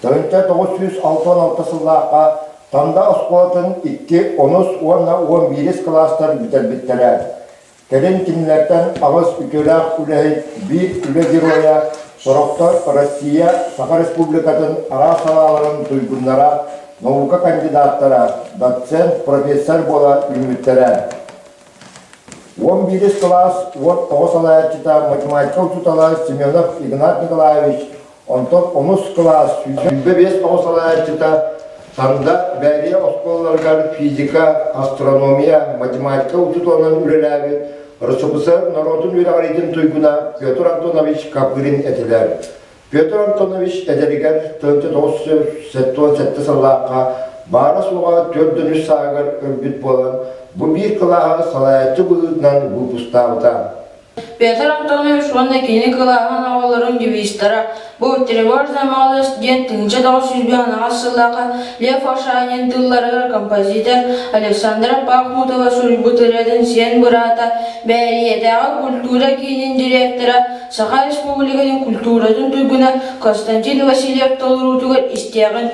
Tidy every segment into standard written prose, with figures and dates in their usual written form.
1966 сыллаққа Танда осколатын 2, 10-11 кластар бітер-біттерер. Келен кинилерден ağız үтелақ үләйт bir үлә героя Сороқтар Россия, Саха Республикатын ара салаларын туйгуннара наука кандидаттара, доцент, профессор бола үміттері. 11 класс, 9 алайчыта математика учутала Семенов Игнат Николаевич, 10 класс, 5 алайчыта Танда бәрі осколларгар физика, астрономия, математика учуталынан үлеләбі РСФСР народын үйрағариден туйгуна Петр Антонович Капырин әтілер. Петр Антонович әдерігер 1977 сыллаққа бары суға 4-3 сағыр өрбіт болан бұл бір қылаға салаятчы бұғыдынан бұпыстауыда. Петр Антонович онда кені қылағын ауылырын девистара. Бұл тревожный малый студент 1900 сыллаққа Лев Ашанин тылларығыр композитор Александра Пахмутова Сурбутырядың сен бұрата бәрiyетаға культура кейінің директора Саха Республиканың культурадың туйгуна Константин Васильев толырутығыр істеғін.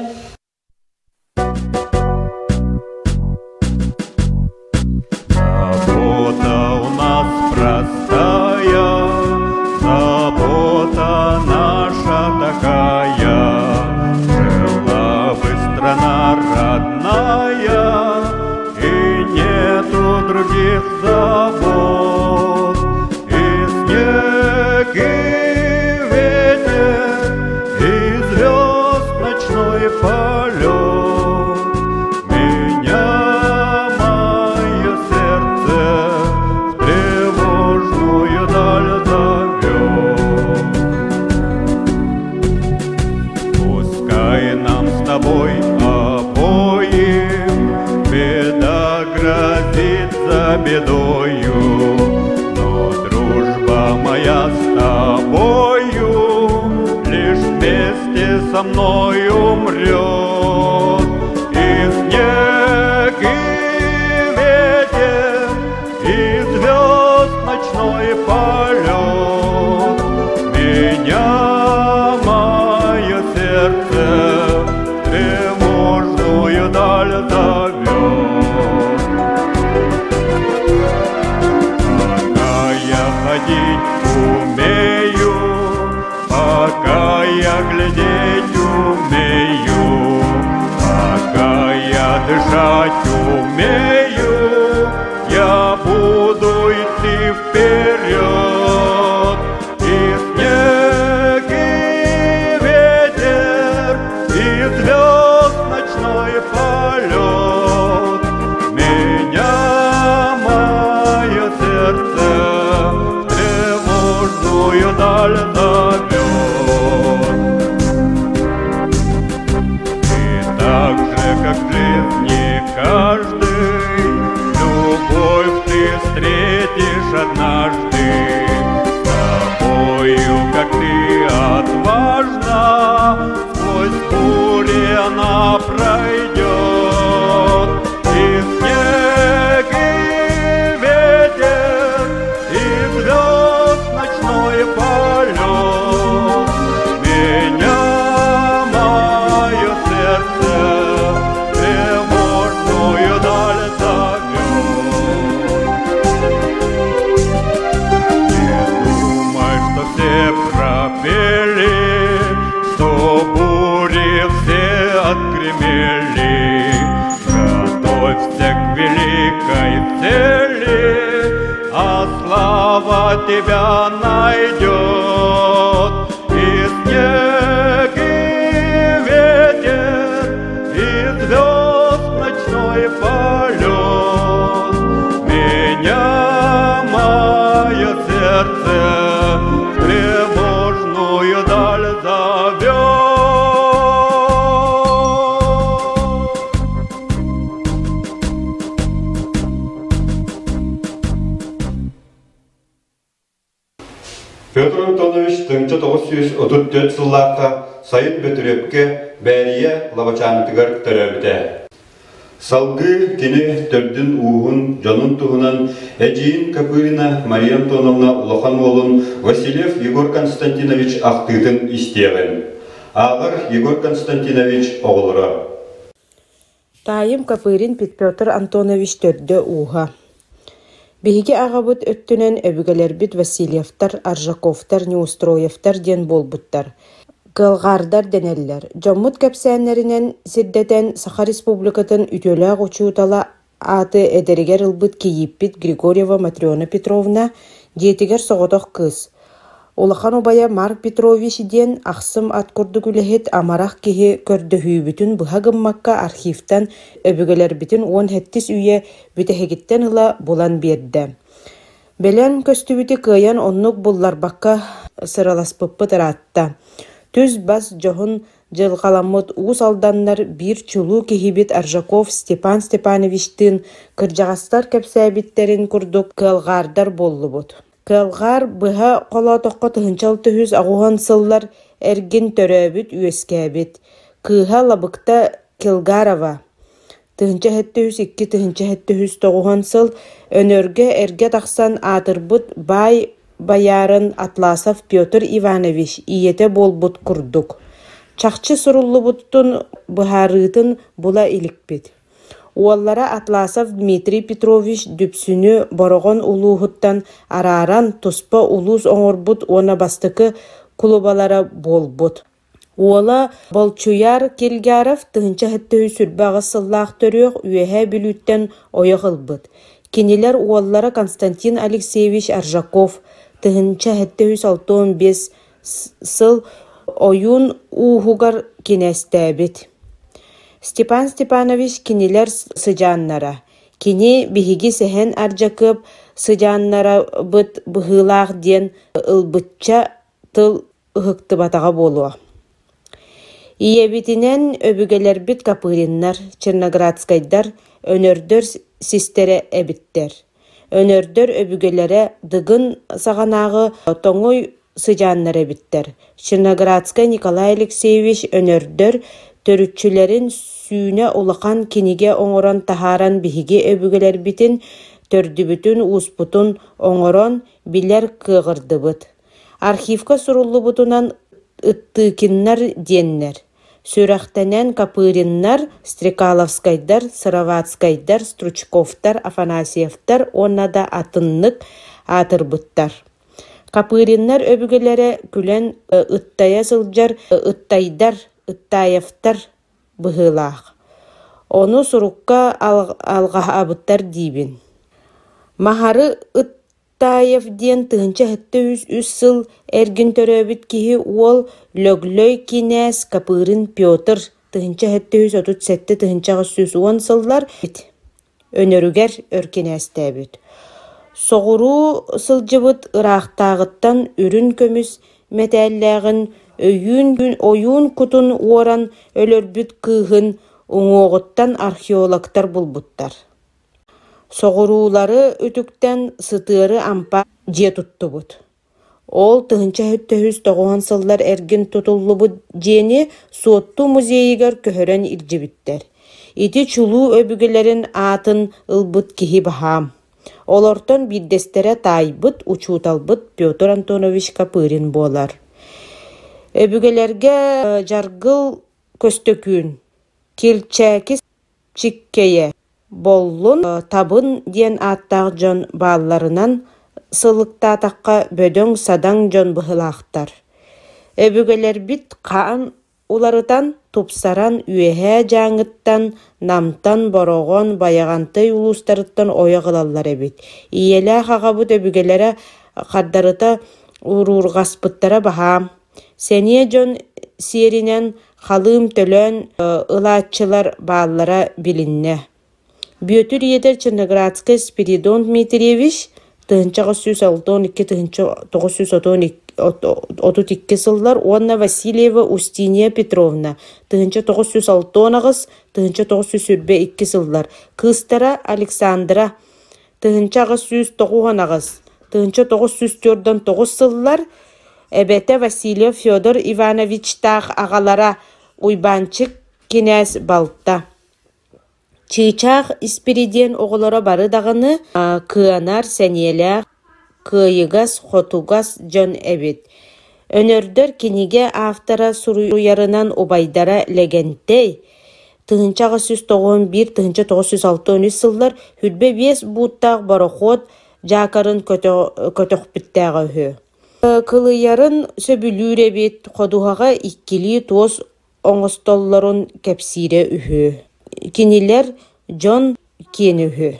Забот, и снег, и ветер, и звезд ночной полет. Меня мое сердце в тревожную даль зовет. Пускай нам с тобой обоим беда грозит за бедою, но дружба моя с тобою лишь вместе со мной умрет. И снег, и ветер, и звезд ночной полет. Меня мое сердце в тревожную даль зовет. Ходить умею, пока я глядеть умею, пока я дышать умею, я буду идти вперед. И снег, и ветер, и звезд ночной полет. Меня мое сердце даль зовет. И так же, как в жизни каждый, любовь ты встретишь однажды. С тобою, как ты отважна, сквозь бури она пройдет. И снег, и ветер, и звезд ночной полет. Меня мое сердце в тревожную даль зовет. Не думай, что все пропели, что бури все отгремели. Готовься к великой цели, а слава тебя найдет. И снег, и ветер, и звезд ночной полет. Меня мое сердце в тревожную даль зовет. Петр Антонович 1934 сыллаққа сайын бөтірепке бәрие лабачанытығар тәрәбіде. Салгы кені төрдін уғын, жонын туғынан Эджиин Капырина Мария Антоновна Улахан олын Васильев Егор Константинович ақтығын істеғін. Ağır Егор Константинович оғылыра. Тайым Капырин Петр Антонович төрдө уха. Биһиги агабыт өттүнен өбүгелербит Васильевтар, Аржаковтар, Неустроевтар ден болбуттар. Кылгардар денеллер. Жоммут кепсәннәринен сиддетен Саха Республикатын үтөләг учутала аты эдеригер ылбыт кийиппит Григорьева Матрёна Петровна диетигер соғотох кыз. Улахан обая Марк Петрович ден ақсым аткурду күлехет амарах кихи көрдөһүүбүтүн быһагыммакка архивтан өбүгелербитин 17 үйе бүтехегиттен ыла булан берди. Белен көстүбүтү кыян оннук булларбакка сыраласпыппы таратта. Түз бас жоһун жылгаламыт уус алданнар бир чулуу кихибит Аржаков Степан Степановичтин кыржагастар кепсәбиттерин курдук кылгардар боллубут. Кылгар быһа колотокко тыһынчал төһүс агухан сыллар эргин төрөбүт үескәбит. Кыһа лабыкта Килгарова. Тыһынча хэттөһүс 2 тыһынча хэттөһүс тогухан сыл өнөргө эрге тахсан атырбыт бай Баярын Атласов Петр Иванович иете болбут курдук. Чакчы суруллубуттун быһарытын була иликпит. Уоллара Атласов Дмитрий Петрович дүпсүнү борогон улууһуттан арааран туспа улуус оҥорбут уона бастыкы кулубалара болбут. Уола Болчуяр Килгаров тыһынча хэттөһүс сүрбагы сыллаах төрүөх үөһэ бүлүүттен ойохылбыт. Кинилер уоллара Константин Алексеевич Аржаков тыһынча хэттөһүс 65 сыл ойун уухугар кинэстээбит. Степан Степанович кинилер сыжааннара. Кини биһиги сэхэн аржакып сыжааннара быт быһыылаах диэн ылбытча тыл ыһыктыбатаҕа буолуа. Иебитинен өбүгелербит Капыриннар, Черноградскайдар өнөрдөр систере эбиттер. Өнөрдөр өбүгелере дыгын саганаагы тоңой сыжааннар эбиттер. Черноградскай Николай Алексеевич өнөрдөр төрүтчүлерин сүүнэ улахан киниге оңорон тахаран биһиги өбүгелербитин төрдүбүтүн uuспутун оңорон билер кыгырдыбыт. Архивка суруллубутунан ыттыыкиннар диэннер. Сүрэхтенен Капыриннар, Стрекаловскайдар, Сыровацкайдар, Стручковтар, Афанасьевтар оннада атыннык атырбыттар. Капыриннар өбүгелере күлен ыттая сылжар ыттайдар, ыттаевтар быһыылаах. Ону сурукка алгаабыттар диибин. Махары Ыттаев диэн тыһынча хэттөһүс 3 сыл эргин төрөбүт киһи уол Лөглөй кинээс Капырин Петр тыһынча хэттөһүс 37 тыһынча 10 сыллар өнөрүгер өркинээстээбит. Соҕуруу сылжыбыт ыраахтаагыттан үрүн көмүс метээллээгин ойуун кутун уоран өлөрбүт кыыһын уҥуоҕуттан археологтар булбуттар. Соҕуруулары үтүктен сытыары ампа дьиэ туттубут. Ол тыһынча хөттөһүс 9 сыллар эргин тутуллубут диэни суотту музейигер көһөрөн илдьибиттер. Ити чулуу өбүгелерин аатын ылбыт киһи баһаам. Олортон биддестере тайбыт учууталбыт Петр Антонович Капырин болар. Өбүгелерге жаргыл көстөкүүн килчээкис чиккeye боллун табын диэн ааттаах дьон баалларынан сылыктаатакка бөдөң садаң дьон быһылаахтар. Өбүгелербит хаан уларытан тупсаран үөһэ жааңыттан намтан борогон баягантай улустарыттан ойоғылаллар эбит. Иелээх агабыт өбүгелере хардарыта уруургаспыттара баһаам. Сение дьон сиеринен халыым төлөн ылааччылар бааллара билинне. Бүйөтүр иетер Черноградскай Спиридон Дмитриевич тыһынча 912 тыһынча 932 сыллар, Онна Васильева Устинья Петровна тыһынча 906 тыһынча 902 сыллар, кыстара Александра тыһынча 909 тыһынча 904 сыллар, эбете Васильев Федор Иванович тах агалара уйбанчык кинес балта. Чыычах испириден оголора бары дагыны кыанар сәниелях кыйыгас хотугас жон эбит. Önörдөр киниге автора суруярынан убайдара легентей. Тыгынча 991, тыгынча 963 сыллар хүрбе бес буттақ бароход жакарын көтөкпіттәғы хө. Кылыярын сөбүлүүрэ бит ходуһаға иккили туос оңостоллорун кепсире үхө. Кинилер Джон киен үхө.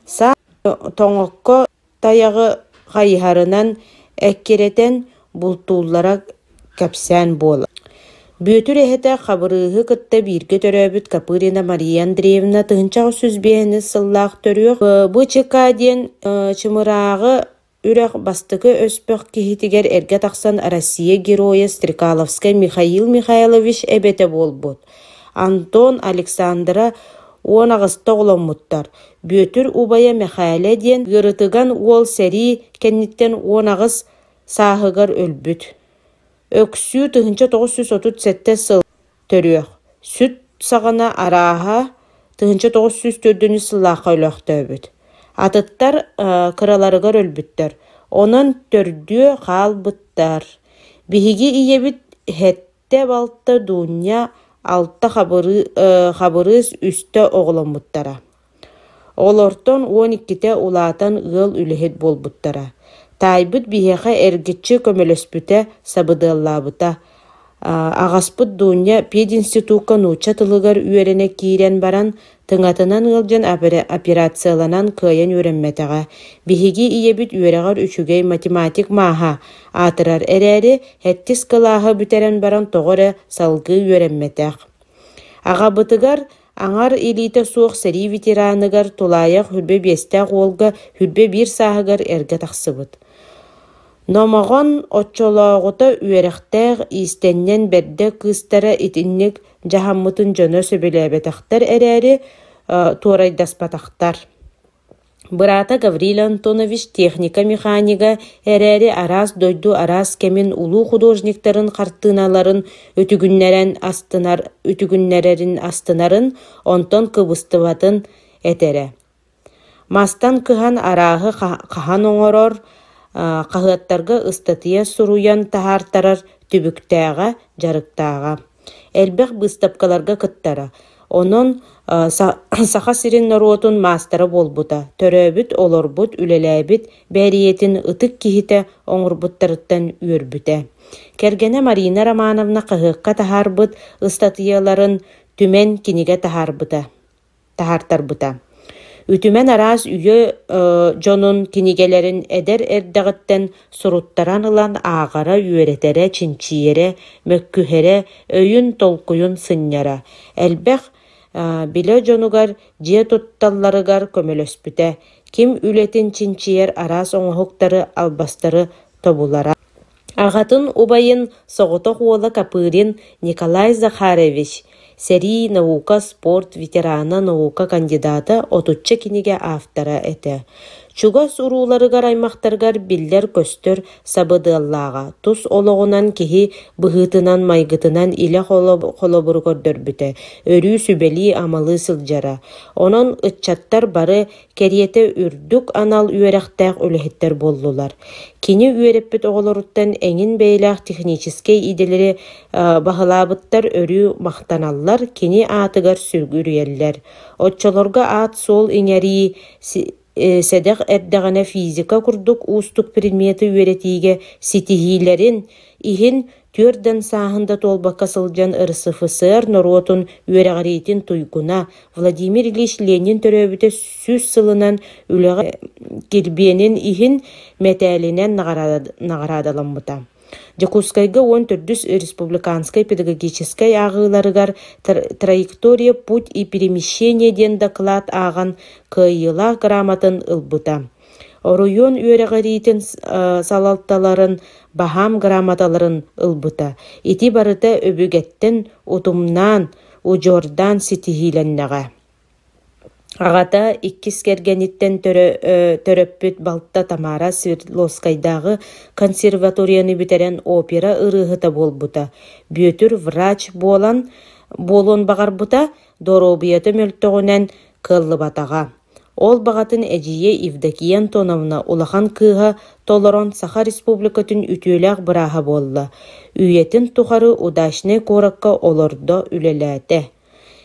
Са тоңокко таяғы хайыһарынан эккеретен бултууллара кепсән бола. Бөтүр эхете хабырыгы кытта бирге төрөбүт Капырина Мария Андреевна тыгынча 300 сыллаах төрүөх. Бу чекаден чымыраагы үрэх бастыкы өспөх кихитигер эрге тахсан Россия героя Стрекаловская Михаил Михайлович эбете болбут. Антон Александра 10 агыста оголоммуттар. Бөтүр убая Михайле ден гырытыган уол сери кенниттен 10 агыс саһыгар өлбүт. Өксүү тыгынча 937 сыл төрүөх. Сүт сағана арааха тыгынча 904 сыллааққа өлөктөбүт. Атыттар кыраларыгар өлбүттер. Онон төрдүө хаалбыттар. Биһиги иебит хетте балта дуня алта хабырыс үстө оголоммуттара. Олортон 12-те улаатан ыл үлэхет болбуттара. Тайбыт биһэхэ эргиччи көмөлөспүтэ сабыдыллаабыта. Агаспыт дуня пединститутка нуча тылыгар үерене киирен баран тыңатынан ылжан операцияланан кыйын үөрэммэтэҕэ. Биһиги иебит үөрэгэр үчүгэй математик мааха атырар эрээри хэттис кылааһы бүтерен баран тоҕоре салгыы үөрэммэтэх. Агабытыгар аңар илиите суох сери ветераныгар тулаайах хүрбе биэстэх уолга хүрбе бир сааһыгар эргэ тахсыбыт. Номогон отчолоогута үөрэхтээх истеннен берде кыстара итинник жаһаммытын дьоно сөбүлээбэтахтар эрээри туорайдаспатахтар. Бырата Гаврилий Антонович техника механика эрээри арас дойду арас кемин улуу художниктарын картыналарын үтүгүннерин астынарын онтон кыбыстыбатын этере. Мастан кыхан арааһы кахан оҥорор каһыаттарга ыстатыя суруян тахартарар түбүктээҕэ жарыктааҕа. Элбэх быстапкаларга кыттара. Онон саха сирин нороотун мастера болбута. Төрөбүт олорбут үлелээбит бээриетин ытык кихите оҥурбуттарыттан үөрбүтэ. Кергене Марина Романовна кыһыакка тахарбыт ыстатыяларын түмен киниге тахартарбыта. Үтүмен арас үйө жонун кинигелерин эдер эрдэгиттен суруттаран ылан аагара үөретере, чинчиере, мөккүһере, өйүн толкуйун сынняра. Элбэх биле жонугар жие тутталларыгар көмөлөспүтэ. Ким үлетин чинчиер арас оҥоһуктары албастары тобулара. Агатын убайын соҕото хуола Капырин Николай Захарович, сери наука спорт ветерана наука кандидата отучча киниге автора эте. Чугас урууларыгар аймактаргар биллер көстөр сабыдыллаага. Тус ологунан кихи быһытынан майгытынан иле холобур көрдөрбүтэ. Өрүү сүбели амалы сылжара. Онон ытчаттар бары кериете үрдүк анал үөрэхтээх үлэхиттер боллулар. Кини үөреппит оголоруттан эңин бейлах технический иделери бахылаабыттар өрүү мактаналлар, кини аатыгар сүргүрүеллер. Отчолорга аат сол иңери седех эрдэгэнэ физика курдук устук предметы үөретиге ситихилерин ихин түрден саахында толбакка сылжан РСФСР нороотун үөрэҕариитин туйгуна Владимир Ильич Ленин төрөбүтэ сүс сылынан үлэҕэ кирбиэнин ихин метээлинен нагарадаламмыта. Жакускайга 14 республиканской педагогической агыларыгар траектория путь и перемещение ден доклад аган кыйыла грамотын ылбыта. Оруйон үөрэҕариитин салалталарын бахам грамоталарын ылбыта. Ити барыта өбүгеттен утумнан ужордан ситихиленнеҕэ. Агата иккис кергениттен төрөппүт балта Тамара Свердловскайдагы консерваторияны битерен опера ырыһыта болбута. Бөтүр врач болон багарбута доробуяты мөлтөгүнен кыллыбатага. Ол бағатын әжие Евдокия Антоновна улахан кыға толорон Саха Республикатын үтүөләк быраха болла. Үйетін тухары удашны коракка олордо үлеләте.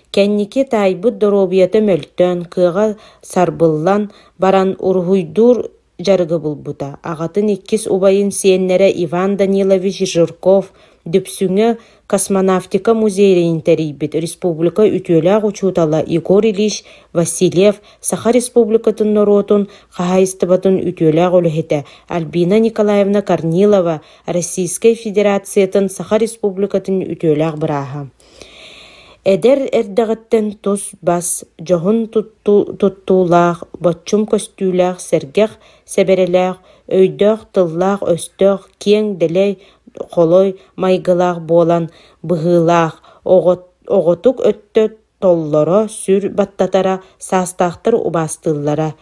Кәннике тайбыт доробияты мөлтөн кыға сарбыллан баран урхуйдур жарығы булбута. Ағатын иккис убайын сиеннере Иван Данилович Жирков Дүпсүңе космонавтика музейін тәрейбіт республика үтөләк учутала Егор Ильич Васильев Саха Республикатын норотун қағайыстыбатын үтөләк олығыты Альбина Николаевна Корнилова Российской Федерациятын Саха Республикатын үтөләк бұраға. Эдер эрдағыттен тус бас жоғын туттулақ, баччум көстүүләк, сәргәқ, сәбәреләк, өйдәқ, тыллақ, өстәқ, кең, дәлей, қолой, майгылақ болан, бұғылақ, оғытук өтті толлары, сүр баттатара, састақтыр убастыллара.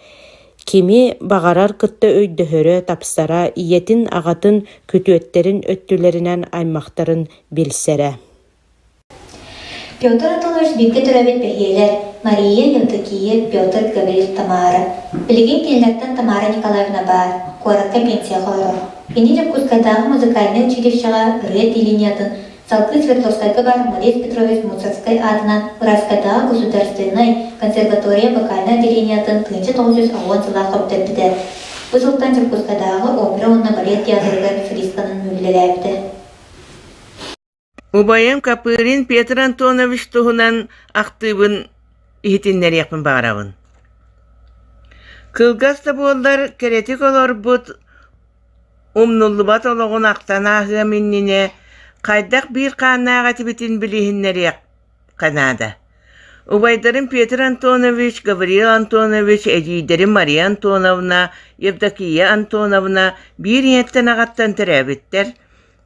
Кеми бағарар кытты өйдіхөрі тапсара, иетін ағатын күтуеттерін өттілерінен аймақтарын білсәрі. Петр Антонович бирге төрәбет бәйгелер Мария Евдокия, Петр Гаврил Тамара. Білген келінліктен Тамара Николаевна бар, қоракка пенсия қойыр. Пенелеп Кускайдағы музыкальный училищеға Ред Илиниятын, Салкы Свердловскайға бар Морис Петрович Муцарскай адынан Уразкайдағы государственный консерватория вокальный отделениятын 1910 жылға қоптыр біді. Бұл жылдан жыл Кускайдағы опера онна балет театрыға солистканын мүлілер Убайым Капырин Петр Антонович туһунан актыбын ихитиннер яқпын бағарабын. Кылгаста болдар керетик олорбут умнуллубат ологун актанағы миннине қайдақ бір қаннаға тибетін білихиннер яқ қанада. Убайдарын Петр Антонович, Гаврил Антонович, эдейдерин Мария Антоновна, Евдокия Антоновна бір еттен ағаттан түрәбіттер.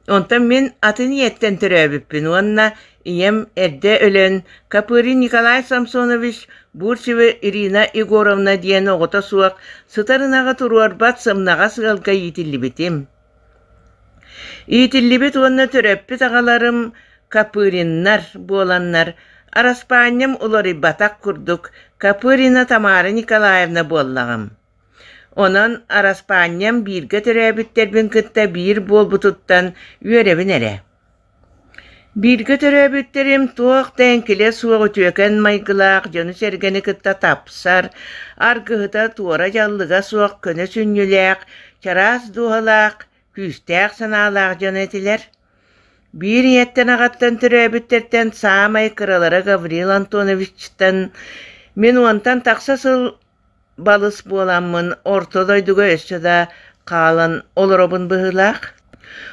Онтан мен атын еттен түрәбіппін. Онна ием әрде өлен Капырин Николай Самсонович, Бурчева Ирина Егоровна диен оғыта суақ сытарынаға тұруар бат сымнаға сығалға етілібетім. Етілібет онна түрәппет ағаларым Капыриннар боланнар. Араспанем олары батақ күрдік. Капырина Тамара Николаевна боллағым. Онан араспанем бирге төрәбіттербін кытта бір бол бұтыттан үйеребін әрі. Бирге төрәбіттерім тоқ тәңкіле суғы түйекен майгылақ жоны сәргені кытта тапсар, аргығыта туора жаллыға суық көні сүнніләқ, чарас дуғалақ, күстәқ саналақ жоны етілер. Bir еттен ағаттан төрәбіттерден самай кыралары Гаврил Антоновичтан мен онтан тақсасыл балыс боламын ортодойдуға өссөда қалан олоробын бұғылақ.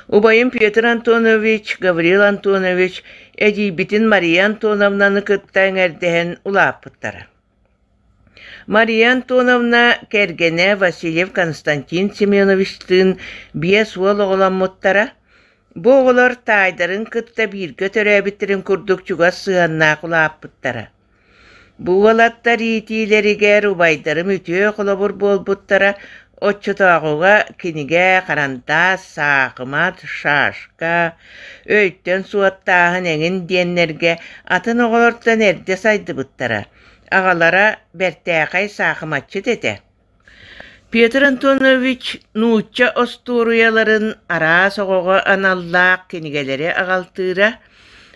Убайым Петр Антонович, Гаврил Антонович, әдейбітін Мария Антоновнаны кыттан әрден ұлапыттары. Мария Антоновна кәргене Васильев Константин Семеновичтің бес ол оғыламыттара. Боғылар тайдарын кытта бирге төрәбіттерін күрдік чуға сығаннақ ұлапыттары. Буғалаттар етейлерігер убайдарым үтіе қолабыр болбуттара отчытағуға кенеге қаранда сақымат шашқа өйттен суаттағын әңін деннерге атын оғылырттан әрде сайды бұттара. Ағалара бәртәқай сақыматчы деді. Петр Антонович нуучча остуруяларын ара соғуға аналлақ кенегелері ағалтыра,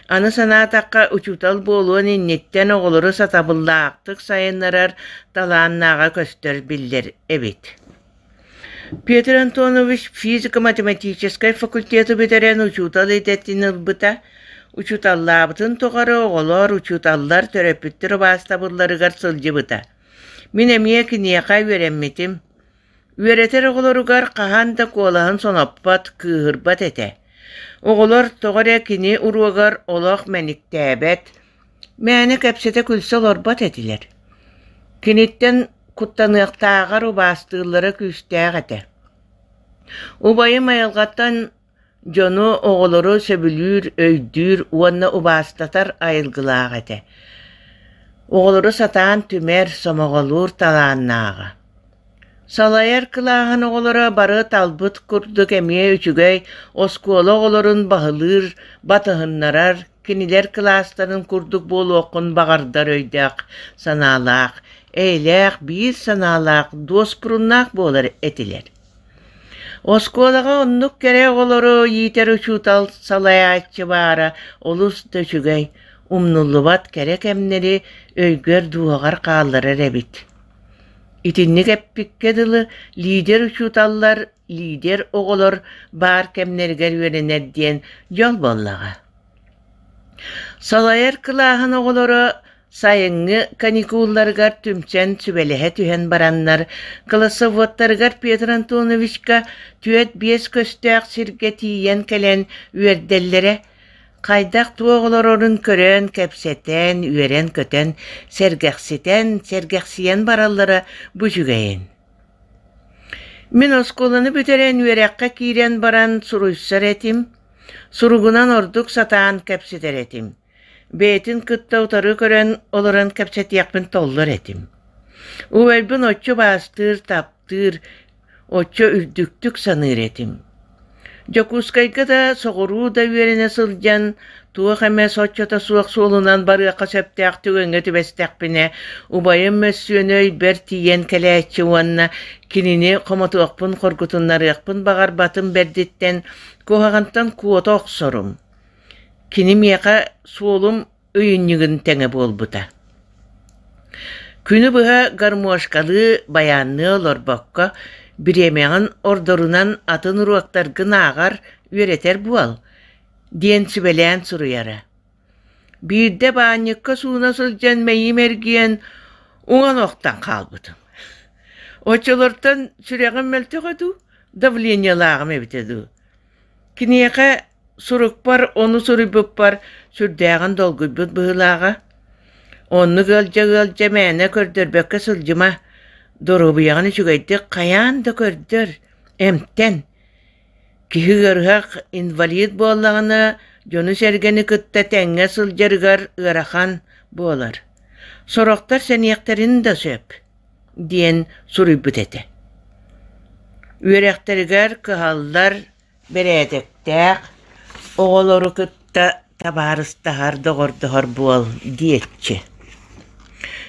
аны санатаққа учутал болуын иннеттен оғылыры сатабыллақтық сайынларар таланнаға көстер білдер әбет. Петр Антонович физико-математическай факультеті бітірен учутал ететтін ұлбыта, учуталлабытын тоғары оғылар учуталлар төрөпіттір бастабылларығар сылжы бұта. Мен әмие кінеқа веремметім. Үеретер оғыларығар қағанда қолағын сонаппат күйірбат әті. Оғылар тоғыр әкіне ұруағар олақ мәніктәбәт. Мәні кәпсеті күлсі оларбат әтілер. Кенеттен құттанықтағар ұбастығылары күстәғ әті. Убайым айылғаттан жону оғылары сөбілір, өйдір, уанна ұбастатар айылғылағы әті. Оғылары сатан түмер сомоғылыр таланнаға. Салайар кылағын оғылары бары талбыт күрдік әмие үчігай оскуалы оғыларын бағылыр, батығыннарар, кенелер кластарын күрдік болу оқын бағардар өйдәқ, саналақ, eylek bir sanalak dost burunnak bolar etiler. Oskolaga onnuk gerek oloro yiter uçutal salayatçı bara olus döşügey umnullubat gerek emleri öygör duğagar kağları rebit. İtinlik eppikke dılı lider uçutallar lider oğulor bar kemnerger verener diyen yol bollaga. Salayar kılağın oğuloro sayıngı kanikullargar tümsen sübelehe tühen baranlar, kılasavotlargar Petr Antonovichka tüet bies köstüğük sirgetiyen kelen üerdellere, kaydak tuğular orun körön, kepseten, üeren köten, sergeksiyen barallara bu cügeyin. Min oskolanı büteren üerekka kiren baran suruysar etim, surugunan orduk satan kepseter etim. Beytin kıtta utarı kören oloran kepset yakpın tollar etim. Uvelbin oççu bastır, taptır, oççu üldüktük sanır etim. Jokuskayga da soğuru da verene sılcan, tuğ hemes oççota suaq solunan barıqa kaseptaq tügenge tübestekpine, ubayın mössüönöy ber tiyen keleçi vanna, kinini komatuaqpın korkutunlarıqpın bağar batın berditten, kuhağantan kuota oqsorum. Kinim yaqa solum öyünnyigin tenge bolbuta. Günü bıha garmoşkalı bayanlı olor bakka, biremeğin ordorunan atın uruaktar gınağar üreter bual, diyen sübeleyen suruyara. Bir de banyıkka suuna sılcan meyim ergiyen uğan oktan kalbıdım. Oçolortan süreğin melteğedu, davlenyalağım evitedu. Kiniyaka suruk par, onu surubuk par, sürdäğin dolgubut bıhılağa. Onu gölce mene kördürbökke sılcıma, dorubuyağını çügeydik kayan da kördür, emten. Kihi gırhak invalid bollağına, jonu sergeni kıtta tenge sıljargar ırahan bolar. Soroktar seniyekterin da söp, diyen surubut ete. Ürektergar kıhallar beredektäq, oğulları kıtta tabarыстahar doğor bol diyetçi.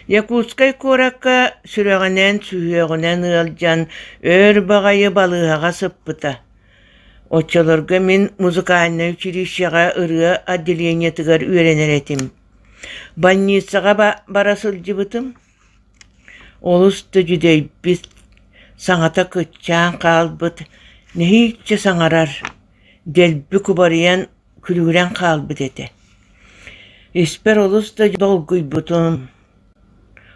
Yakuskay korakka süreğinen sühüğünen ılcan ör bağayı balığağa sıppıta. Oçalarga min muzikayna üçirişyağa ırığa adiliyeniyetigар ürener etim. Bannisağa barasılcıbıtım. Olus da jüdey biz saŋata kıtçan kalbıt, ne hiççe saŋarar, delbi kubariyan külüren kalbıt ete. Esper olus da dolguybutum.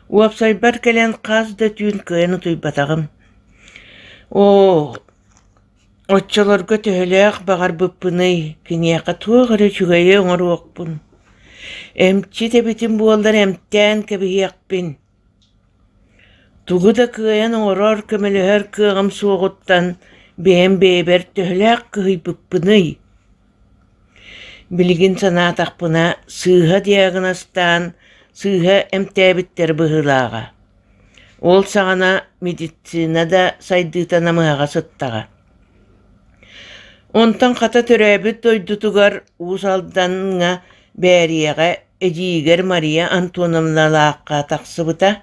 Uapsaybar kelen kaz da tüyün kıyını tuybatağım. Oççalarga töheleğ bağar bıppınıy, kiniyaka tuğarı çügeyi oŋar oqpun. Emçi de bitin buollar emten kebihiyakpin. Tuğu da kıyan orar kömelüher kığım soğuttan beğen beyber töheleğ kıy bıppınıy. Bilgin sana taqpına sığha diagnostan, sığha emtäbitler bıhılağa. Ol sağana meditsina da saydıtanamığa sıttağa. Ontan kata törebit doydutugar usaldanına bäriyeğe ejiger Maria Antonovnalaqqa taqsıbıta,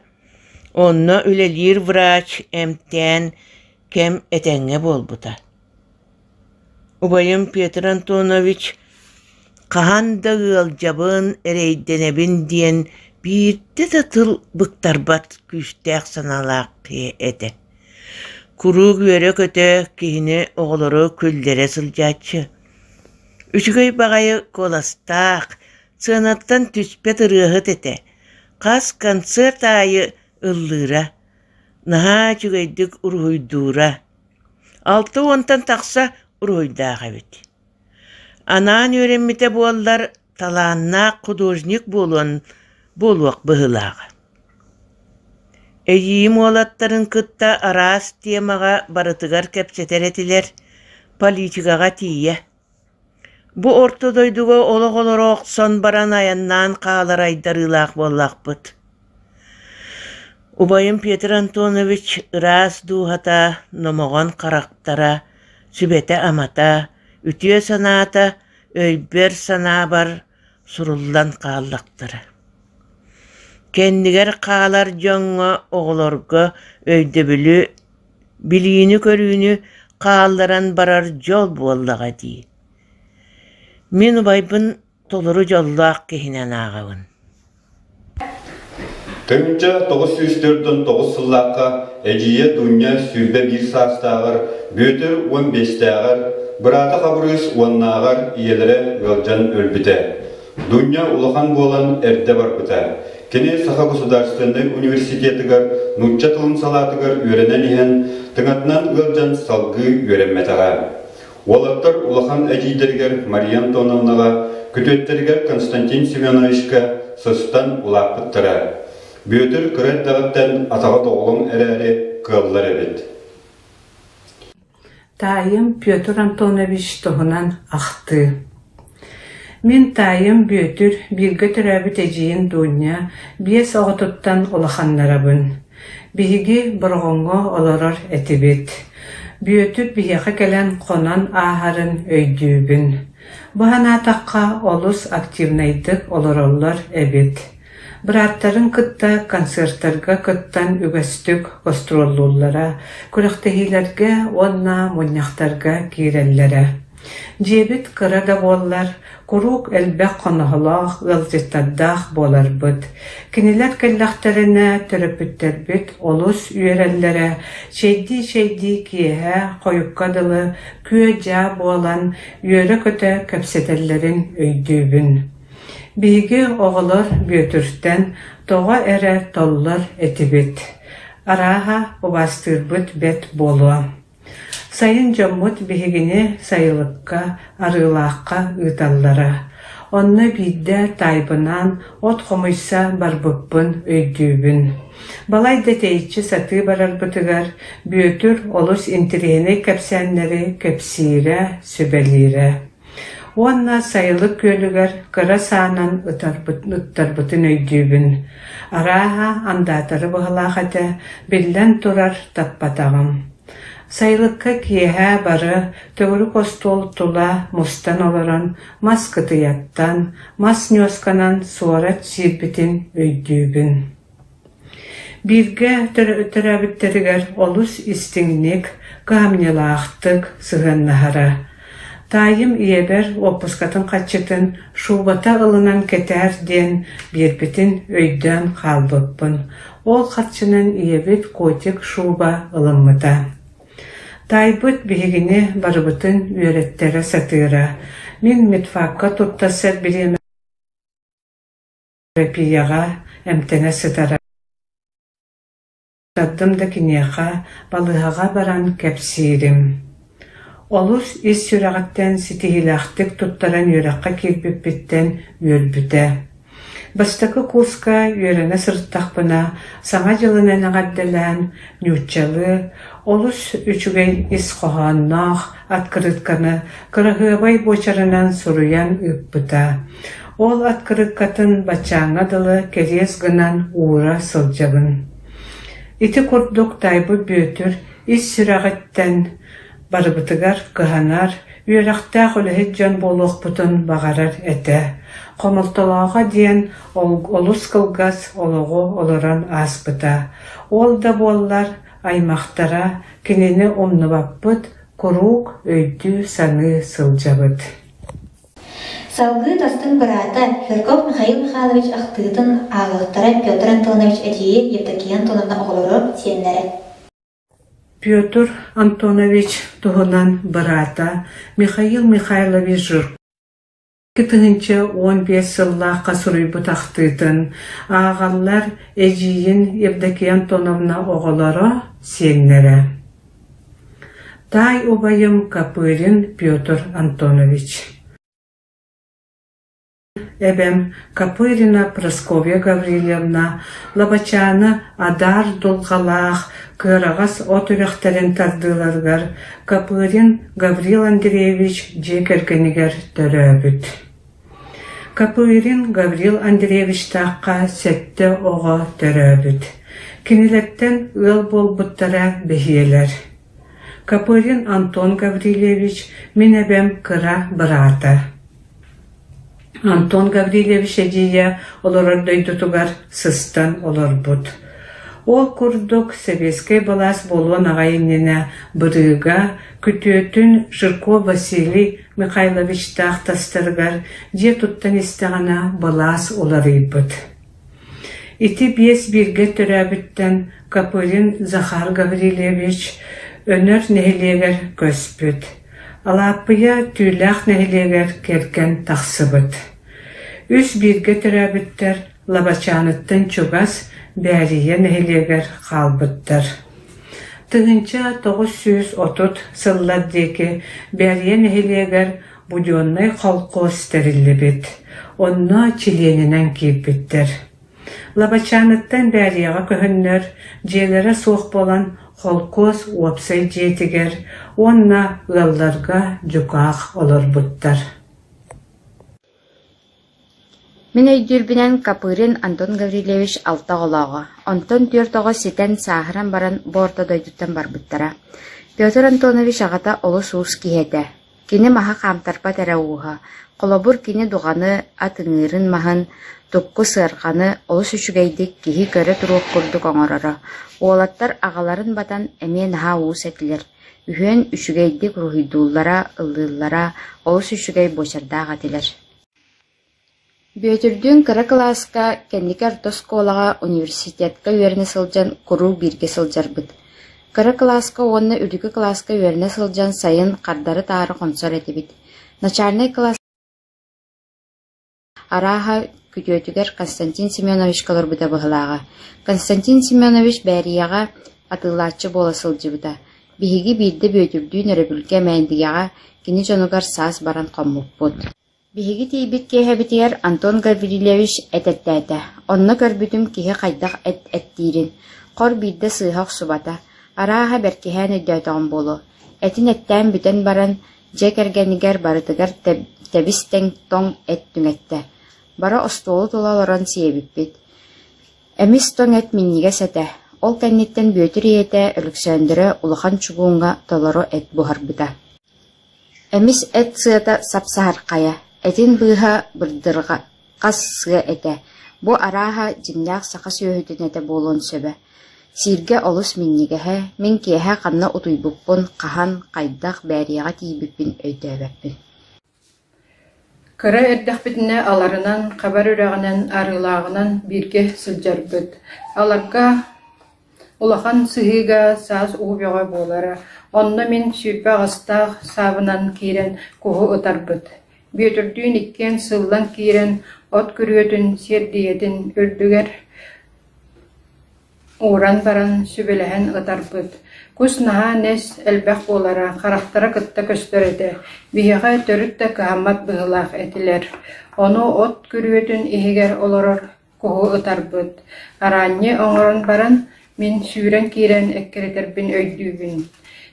onna ülelir vraç emten kem etenge bolbuta. Ubayım Petr Antonovich kahan da ıljabın ereydenebin diyen bir de tıl bıktarbat güçtäq sanalaq ete. Kuru güere köte kihini oğulları küllere sılcaçı. Üçügöy bağayı kolastaq, sığınattan tüspet ırıhıt ete. Kas konsert ayı ıllıra, naha çügeydik urhuydura. Altı ontan taqsa urhuydağı bit. Anan öğrenmite boğallar talanna kudojnik boluak bıhılağı. Ejiyim oğlatların kıtta aras tiyemağa barıtıgar kepseter etiler, politikaga tiye. Bu ortodoyduga olaq oloroq son baran ayannan qaalar aydarılaq bollaqpıt. Ubayım Petr Antonovich ıras duhata, nomoğon qaraqtara, sübete amata, ütüye sanata, öyber sana bar surullan qallaqtara. Kendiger kağalar joňa oğlorga öýdebili biliýini körүүnü kağallaran barar jol bollaga di. Men baýbyn toluru jollak kehinen agabyn. Tönünce 904-9 yıllıkka Eciye Dünya Sübbe bir saastağır, Bötür 15 tağır, Bıratı Kabrüs 10 ağır iyelere Gölcan ölbüte. Dünya ulahan bolan erde var bıta. Kene Saha Gusudarstvenny Üniversitetigar, Nutça tılım salatıgar öğrenen ihen, tıngатынан Gölcan salgı öğrenmetağa. Olatlar ulahan eciderger Mariya Antonovnaga, kütötterger Konstantin Semyonovichka sıstan ulapıttıra. Bötür kırat dağıttan atağa doğulun ereri kıllar evet. Taýym Pyotr Antonovich tohunan aktı. Men taýym Bötür birge türäbit ejiýin dunya bies oğututtan olahanlarabın. Bihigi burgoňa oloror etibit. Bötür biheğe kelen konan aharın öýdübün. Bu hanatakka olus aktivnaydyk olorollar ebit. Bıratların kıtta konsertlarga kıttan ügestük gastrollulara, kuraktehilerge onna munyaktarga girellere. Jebit kıra da bollar, kuruk elbek konuhlaq, ılcıttaddaq bolar bıt. Kiniler kellaktarına töröpütterbit olus üyerellere, şeydi kiyehe koyukkadalı, küeca bolan, üyere köte köpsetellerin öydübün. Bigi oğullar Bötürten toğa ere tollar etibit. Araha obastırbıt bet bolu. Sayın Jommut bihigini sayılıkka, arılaqqa ıtallara. Onu bidde taybınan ot komuysa barbıppın öydübün. Balay deteyçi satı bararbıtıgar, Bötür olus intirihini köpsenleri köpsire, sübelire. Onna sayılık gölüger kıra saanan ıttarbıtın öydübün. Araha andatarı bıhılaqata billen turar tappatağım. Sayılıkka kiyeha barı tögürü kostol tula mustan olaran mas kıtıyattan, mas nyoskanan suarat sirbitin öydübün. Birge törabitteriger olus istingnik, gamnylaqtık sığannahara. Taýym iýeber opuskatyn kaçytyn şubata ılınan keter diyen birbitin öýden kalbypyn. Ol kaçynyň iýebit kotik şuba ılınmyta. Taýbyt bihigini barbytyn ürettere satyra. Men mitfakka tuttasar bileme terapiyaga emtene satara. Tadım da kinyaga balygaga baran kepsirim. Olus is süragatten sitihilaktik tuttaran yürekka kirbipitten yölbüte. Bastakı kurska yörene sırttaqpına sana jılınan agaddalan nüçalı, olus üçügen is qohannaq atkırıtkаны kırıhıbay boçarınan suruyan üppüta. Ol atkırıkkatın baçaňa dılı kerez gınan uğra sılcabın. Iti kurduk taybı Bötür is süragatten barıbıtıgar kıhanar, üyerakta hülehidjan boluqputun bağarar ete. Komultalağa diyen olus kılgaz oluğu oluran asbıta. Ol da bollar aymaqtara kinini omnubappıt, kuruk öydü sanı sılcabıt. Salgı tastın bırata Hırkov Mikhail Mikhailovich aktıydın ağlıqtara Pyotr Antonovich Ediye Yevdokiya Antonovna oğulları siyenlere. Pyotr Antonovich tohunan bırata Mikhail Mikhailovich Kitinice 15 yıllığa suruybu taktıydın. Ağallar Ediyin Yevdokiya Antonovna oğulları siyenlere. Tay obayım Kapyrin Pyotr Antonovich. Ebem Kapyrina Praskovya Gavrilyevna Labachana Adar Dolgalaq Kıragas otürükteren tardılargar Kapyrin Gavril Andreevich Jekergeniger töröbüt. Kapyrin Gavril Andreevich taqqa sette oğa töröbüt. Kiniletten ıl bolbuttara behiyeler. Kapyrin Anton Gavrilyevich min ebem kıra bırata. Антон Гаврилевич эдия олорор дойдутугар сыстан олорбут. Ол курдук Советский балас болуан агайыннена бырыга күтөтүн Жирко Василий Михайлович тахтастыргар же туттан истегана балас оларыйбыт. Ити биес бирге төрәбіттен Капырин Захар Гаврилевич өнөр нехилегер көспүт. Алаппыя түүлэх нехилегер керкен тахсыбыт. Үс бирге төрәбіттер Лабачаныттан чугас бәрие нехилегер қалбыттар. Тыгынча 930 сыллар деки бәрие нехилегер будионнай қалқо стериллебет. Онна чиленинен кийбиттер. Лабачаныттан бәрияға көхіннер, желері соқ болан қолқоз уапсай жетігер, онна ғалларға жүкақ олар бұттар. Мен өйдүрбінен Капырин Антон Гаврилевич алта олаға. Антон түртоға сетен сағыран баран борта дойдуттан бар бұттара. Петр Антонович ағата олы суыз кейеді. Кені маға қамтарпа тәрі уға. Қолабыр кені дұғаны атыңырын мағын, Тупку сырғаны олыс үшігейдік кейі көрі тұруқ күрдік оңырары. Олаттар ағаларын батан әмен ға уыз әтілер. Үйен үшігейдік рухидуллара, ыллылара, олыс үшігей бошарда ағатилер. Бөтірден кірі класқа кәндікер тосколаға университетка үйеріне сылжан құру бірге сылжар бұд. Кірі класқа онны үлігі класқа үйеріне сылжан сайын қардары тары қонсор әті бід. Начальный класс араға күтөтүгер Константин Семенович калар бұта бұғылаға. Константин Семенович бәрияға атылатчы бола сылжы бұта. Бігігі бейді бөтірдүйін өрөбілге мәйіндігеға кені жонугар саас баран қоммук бұд. Бігігі тейбіт кейі бітігер Антон Гаврилевич әтәттәді. Онны көрбітім кейі қайдақ әттейрін. Қор бейді сыйхақ субата. Араға бәркеhän өйдөтіғын болу. Әтін әттән бүтін баран жекергенігер барытығар тәбістен тоң әт түңетті. Бара остолу толаларан сиебиппит. Эмис тоң эт минниге сәтә. Ол кәннеттен бөтір ете өліксөндірі улахан чугуңға толару эт бұхарбыта. Эмис эт сыата сапсахар қая. Этин бұға бұрдырға қас сыға эте. Бұ араға жинляқ сақа сөйхүтін эте болуын сөбі. Сирге олыс миннигеһе, мен киэһэ қанна утуйбуппун қахан қайдақ бәрияға тейбіппін өйдөбәппін. Кыра эрдэхпитине аларынан, хабар үрәгінен, арылағынан бирге сылжарбыт. Аларга улахан сыһыга саас уубяға болара. Онна мен сүйпә ғыстақ сабынан кирен куһу ытарбыт. Бөтірдүйін иккен сыллан кирен от күрөтін сердиетін үрдігер уран баран сүбеләһен ытарбыт. Кус наһа нес элбәх болара, характара кытта көстөрөтө. Биһига төрүттә каамат быһылаах этилер. Ону от күрүөтүн иһигер олорор куһу ытарбыт. Аранне оңорон баран мен сүүрен кирен эккеретербин өйдүүбүн.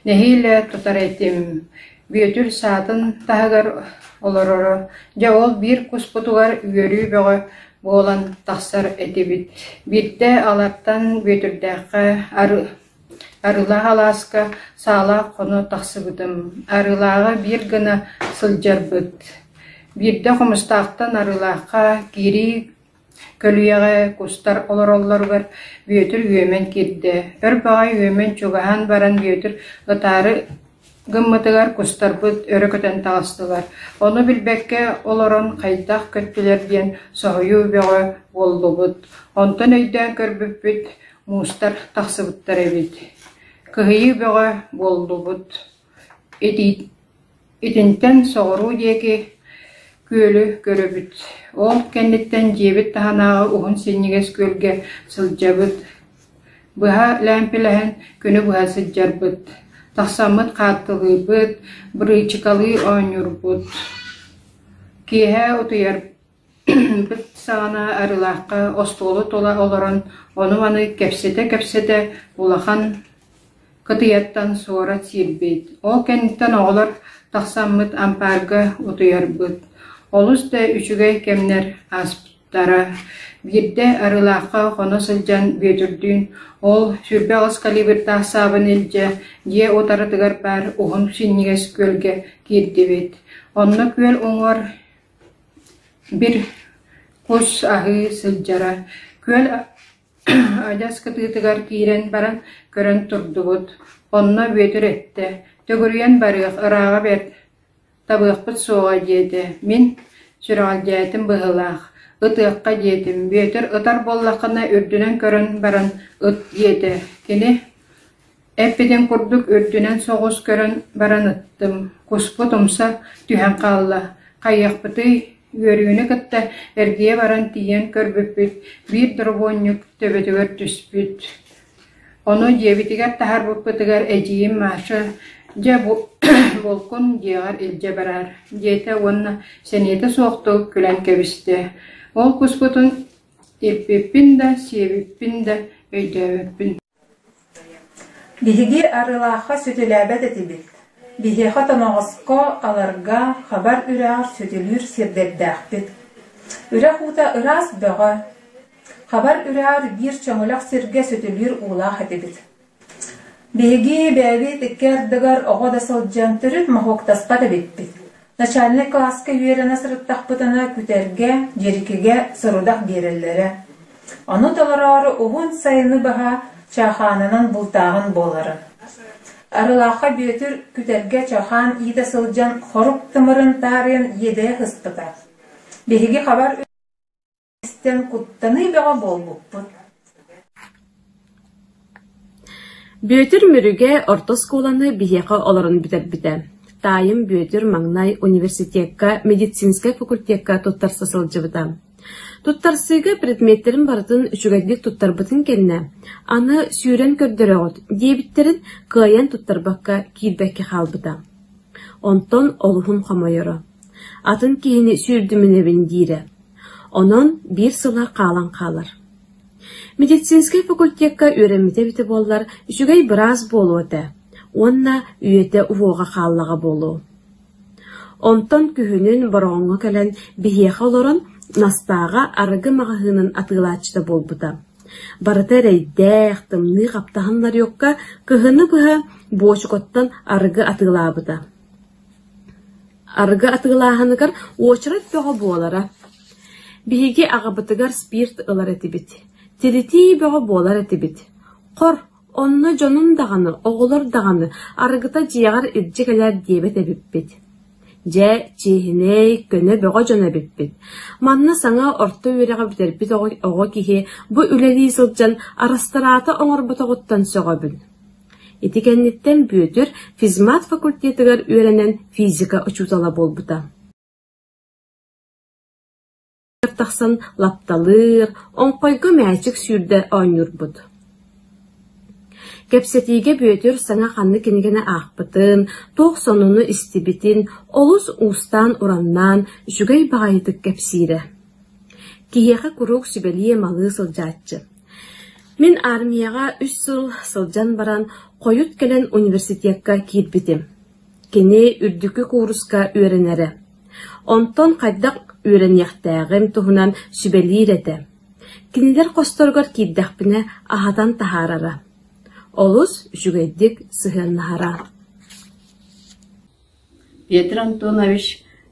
Нехиле тутар этим. Бөтүр саатын тагыр олороро. Жа ол бир куспутугар үйөрүү бөгө болан тахсар этибит. Бирде алаттан бөтүрдәккә арылаға аласка сала қону тақсыбыдым. Арылаға бір гына сылжарбыд. Бірде құмыстақтан арылаға кири көлуяға кустар олар-олар бөтір үйемен кирді. Өр баға үйемен чугахан баран бөтір ғытары гыммытыгар кустарбыд өрі көтен тағыстылар. Оны білбәкке оларын қайдақ көттілерден соғыю бөғі болдубыд. Онтан өйден көрбіппіт мустар тақсыбыттар әбіт. Кыһыйы бөҕө болдубут. Итинтен соҕуруу диэки күөлү көрөбүт. Ол кэнниттен диэбит таһанааҕы уһун синнигес күөлгэ сылдьабыт. Быһа лэмпилэһэн күнү быһа сылдьарбыт. Тахсаммыт хааттылыыбыт, бырыычыкалыы ооньурбут. Киэһэ утуйарбыт саҕана арылаахха остуолу тола олорон ону-маны кэпсете улахан кытыяттан суора сирбит. Ол кенниттен оҕолор тахсаммыт ампарга утуйарбыт. Олус да үчүгэй кемнер аспыттара. Бирде арылаахха хоно сылдьан бөтүрдүүн ол сүрбэ ос калибр тахсаабын илдьэ дьэ утарытыгар бар уһун синнигес күөлгэ киирдибит. Онно күөл уҥор bir kus ahı sılcara köl ajas kıtıtıgar kiren baran körön turdubut. Onna bötür etti. Tögürüyen barıq ırağa ber tabıqpıt soğa diyedi. Min sürağal diyetim bıhılaq. Itıqqa diyetim. Bötür ıtar bollaqına ürdünen körön baran ıt diyedi. Kini epiden kurduk ürdünen soğuz körön baran ıttım. Kusputumsa tühen qalla. Qayyaqpıtı yörüğünü kıtta ergiye baran tiyen körbüpüt. Bir durbonyuk töbetügör tüspüt. Onu diyebitigar tahar bupıtıgar eciyim maşı. Ja bolkun diyar ilce barar. Jete onna seniyete soğuktu külen kebiste. Ol kusputun ilpipin de siyebipin de öydebipin. Bihigi arılaqa sütülebet etibit. Bihiqa tanağısqa alarga habar ürer sütülür sirderdaqbit. Üre huta ıras bağa. Habar ürer bir çoğulaq sirge sütülür uğlaq etibit. Bihigi bevi teker dagar oğa da salcan türüp mahok tasqat etibit. Начальник класска üyerene sırıttaqpıtına küterge, jerikige sorudaq berellere. Onu talararı oğun sayını baha çaxanının bultağın boların. Arılaqa bötür küterge çaxan iyide sılcan xorup tımırın tarın yedeye hıspıta. Bihigi habar üsten kuttanı bağa bol bupput. Bötür mürüge orta skolanı biheqa oların biter. Tayım bötür Magnay Universitetka Медицинская факультетка tuttarsa sılcıbıda. Tuttarsıga predmetlerin baratın üçügedlik tuttarbatın kenne. Anı süren kördüreğot diyebitlerin kıyayan tuttarbakka kirbekki halbıda. Onton oluhun xamayırı. Atın kihini sürdümüne bindire. Onun bir sıla qalan qalır. Медицинская факультетка öğrenmete biti bollar üçügey biraz boluğda. Onna üyete uvoğa qallağa bolu. Onton kühünün baroğuna kelen biheqa olorun nastağa arıgı mağahının atılaçta bolbuda. Barıta reydäq tımlı qaptahanlar yokka kıhını bıha boşukottan arıgı atılabıda. Arıgı atılağınıgar oçrat boğa boğalara. Bihigi ağabıtıgar spirt ılar etibit. Tiriti boğa boğalar etibit. Qor, onna jonun dağını, oğular dağını arıgıta ciğar ircikeler diyebet ebipbit. Je çihiney köne boğa jona bipbit. Manna sana orta üyereğe biterbit oğa kihi bu üleli sılcan arastarata oңorbata gottan sögöbün. Etikennitten büyütür fizmat fakultetigar öğrenen fizika uçutala bolbuda. Taqsan laptalır, onqoyga mäçik sürde oýnurbut. Kepsetiге büyütür sana xanlı kinigene ağpıtın, toq sonunu istibitin, olus ustan urannan, jügey bağaydık kepsire. Kiheqa kuruk sübeliye malı sılcatçı. Min armiyaga 3 yıl sılcan baran koyut gelen universitetka kirbitim. Kini ürdükü kuruska öğrenere. Onton qaydak öğreniyaqtağım tuhunan sübelirete. Kiniler kostorgar kiddaqpine ahatan taharara. Olus üçügeydik sıhırnahara. Petr Antonovich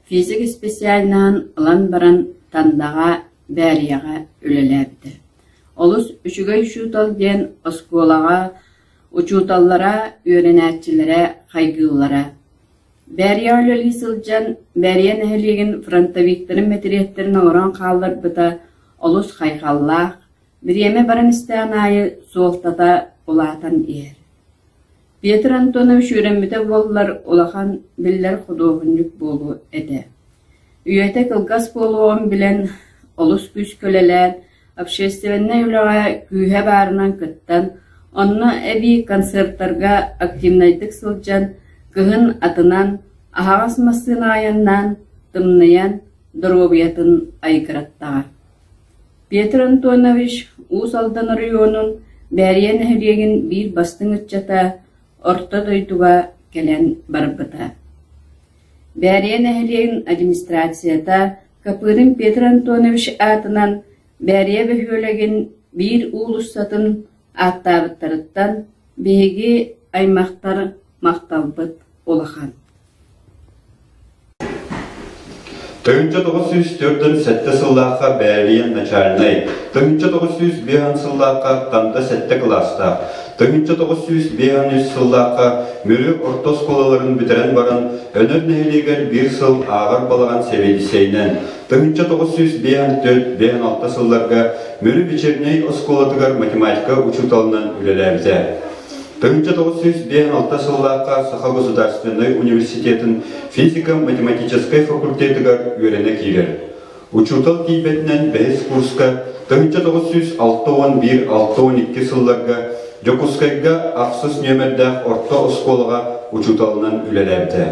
fizik spesialinan ılan baran tandağa bäriyaga öleläbdi. Olus üçügey şutal diyen oskolaga, uçutallara, öğrenäçilere, kaygılara. Bäriya öleli sılcan, bäriya näheligin frontaviklerin metriyetlerin oran qallar bıta, olus kaykallaq, bir yeme baran isteğanayı soğuktata olatan er. Petr Antonovich öğrenmede bollar olakan biller huduğunluk bolu ede. Üyete kılgas boluğun bilen olus güç köleler, общественный ülağa kühe barınan kıttan, onna ebi konsertlarga aktivnaydık sılcan, kıhın atınan, ahağas masın ayandan, tımnayan, drobiyatın aykırattağa. Petr Antonovich Usaldan rayonun Bäriya näheligin bir bastın ıççata, orta doyduga gelen barbıta. Bäriya näheligin administrasiyata, kapırın Petr Antonovich atınan, Bäriya behölegin bir ulusatın attabıttarıttan, begi aymaqtar maqtalbıt olahan. 1904 сыллаққа бәлиен начальный, 1905 сыллаққа тамда сәтті класста, 1905 сыллаққа мөрі орта сколаларын бітерен баран, өнер нәйлегер бір сыл ағар балаған сәбедісейнен, 1904-1906 сылларға мөрі вечерней осколадығар математика учуталынан үлеләбді. 1906 сыллаққа Саха государственный университетін физико-математической факультетігар өрене кейлер. Учутал кейбетінен бәйіз курска 1906-11-12 сылларға Жокускайга ақсыз нөмірдәқ орта осколыға учуталынан үлеләбді.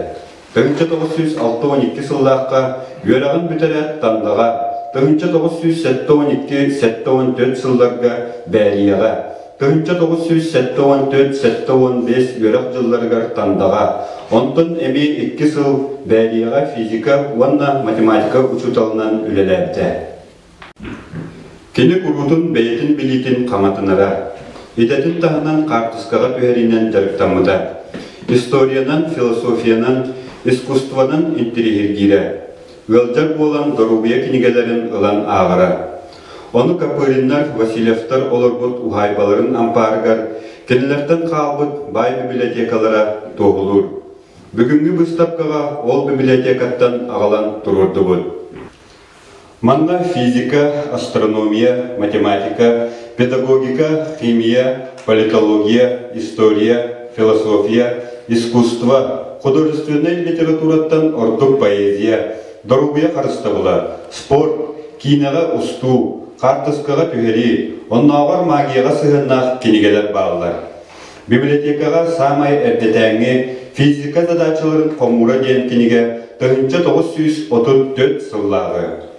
1906-12 сыллаққа өрағын бүтәрі тандаға, 1907-12-14 сылларға бәрияға, 1907-14-15 өрәқ жылларығар тандаға, онтын әме 2 сыл бәрияға физика, онна математика учуталынан үлеләбді. Кені күрутын бәйетін білетін қаматынара, Идетін тағынан қартысқаға түйәрінен жарықтамыда. Историянан, философиянан, искусстванан интерегергире. Өлжар болан Дорубия кенегелерін ылан ағыра. Оны Капыриннар, Васильевтар оларбыт ухайбаларын ампаргар, кенелерден қалбыт бай библиотекалара тоғылыр. Бүгінгі бұстапқаға ол библиотекаттан ағалан тұрырды бұд. Манна физика, астрономия, математика, педагогика, химия, политология, история, философия, искусство, художественная литератураттан ордук поэзия, Дорубия қарыстабыла, спорт, кинеға усту, қартысқаға түйері, оннағар магияға сығыннақ кенегелер бағылар. Библиотекаға самай әрдетәңі физика задачаларын қомура ден кенеге 1934 сыллағы.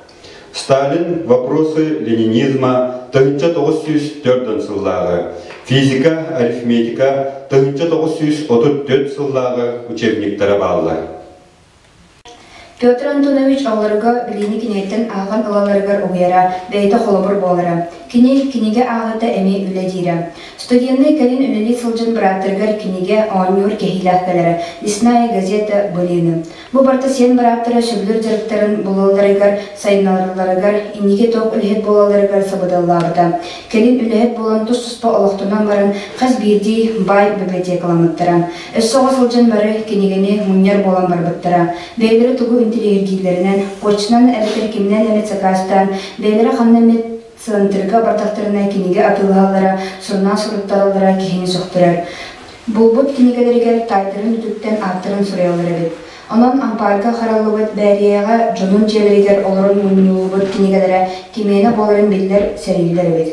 Сталин «Вопросы ленинизма» 1904 сыллағы. Физика, арифметика 1934 сыллағы учебниктері бағылар. Петр Антонович оларға білейні кенеттен ағын ылаларығар ұғыяра, бәйті қолыбыр болыра. Кенеге ағыта әме үлі дейірі. Студенный кәлін үлілі сылжын біраттырғар кенеге оңыр кәхилақ кәлері, Лесная газета бұлейні. Бұ барты сен біраттыры шүлгір жырықтарын бұлаларығар, сайыналарығар, инеге тоқ үліхет болаларығар сабыдалларыда. Кәлін үліхет болан тұс тұспа олықтынан барын қаз бірдей бай библиотекаламыттыра. Өс соғы сылжын бары кенегені мұнер болан барбыттыра. Бәйлері тұғы интеллигердейлерінен, қочынан әркеркемінен әмет сақастан, бәйлері қаннамет сылантырға бартақтарына кенеге атылғалара, сұрна сұрыттаралара кехені соқтырар. Бұл кенегелергер тайдырын үтіктен аттырын сұрайалары бет. Онан ампарға қаралы бет бәрияға жонын желерегер олырын мұнюы бет кенегелері кемені боларын белдер сәрелері бет.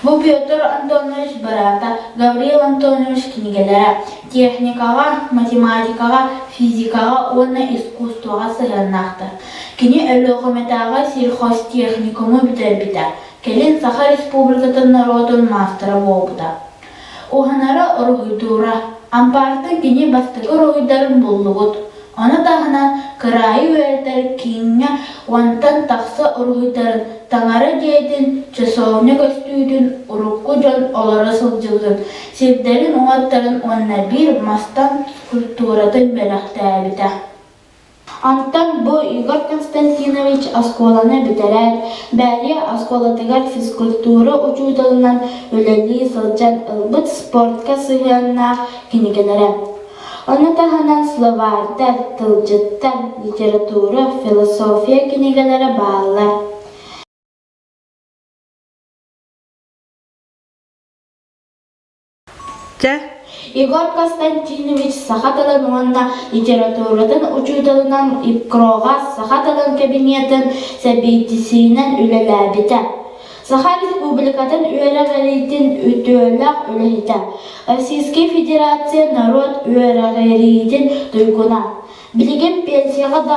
Бұл Петр Антонович барата, Гавриил Антонович кенегелері техникаға, математикаға, физикаға, оны искусствоға сығырнақты. Кені өлі ғыметаға сельхозтехникумы бітер-біті. Келін Саха Республикатын народын мастера болбыда. Оғанары ұрғыдура, ампардың кені бастығы ұрғыдарын болуғыд. Оны тағынан қырайы өрдер кейінге уантан тақсы ұрғыдарын таңары дейдін, часовны көстүйдін, ұрыққы жон олары сылжылдын. Севдерін оғаттарын онына бір мастан культуратын бәліқті әбіті. Антон бұл Игорь Константинович асколаны бітірер, бәрі асколадығар физкультура учудалынан өлелі сылжан ылбыт спортқа сығанна кенегелері. Оны тағынан словардар, тылжыттар, литература, философия кенегелері бағылар. Игорь Константинович сахаталан уанна литературадан учудалынан ипкроға сахаталан кабинетін сәбейтісінен үлеләбіті. Саха Республикатын үйәрәғәретін өтөөләқ үләхеті. Российский Федерация народ үйәрәғәретін дойгуна. Білген пенсияға да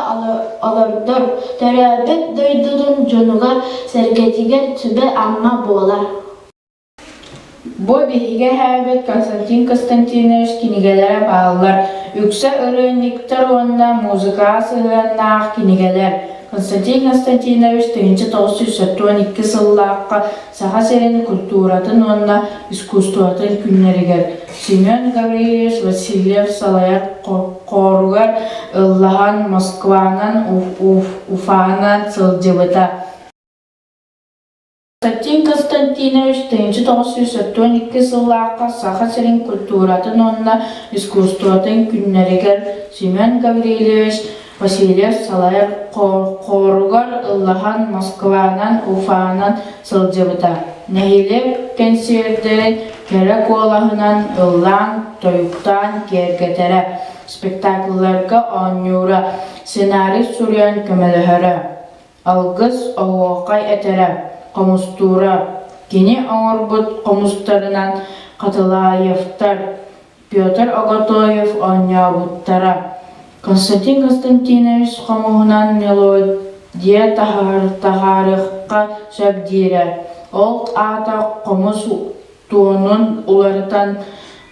алырдыр. Төрәбік дойдырын жонуға сәргетігер түбі амма болар. Бу биһиге хэбит Константин Константинович кинигелere bağlılar. Ükse örünlükler onunla muzika sığınaq kinigеler. Константин Константинович 1912 сыллааққа саха серен культуратын онна искусствотын күннерігер. Семен Гаврилович Васильев салаяк қоругар ыллахан Москванан Уфанан сылдебыта. Константин Константинович 1912 сыллааққа саха серен культуратын онна искусствотын күннерігер. Семен Гаврилович Васильев салаяк қоругар ыллахан Москванан Уфанан сылдебыта. Нәхилеп концерттерин керек олағынан ыллан тойуқтан кергетере. Спектакльлерге онюра, сценарий сүрен көмеліхері. Алгыз оғуақай әтере, қомустура. Кені оңырбыт қомустарынан Қатылаевтар, Петр Оготоев онябыттара. Константин Константинович қомуғынан мелодия тахарыққа сөбдері. Ол ата қомыс туынын уларытан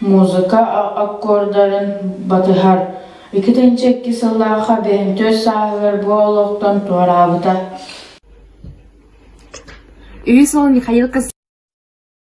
музыка аккордарын батыхар. 2-ші сыллаға бәйінтөз сағыр болуқтан туарабыта. Үйісол Михаил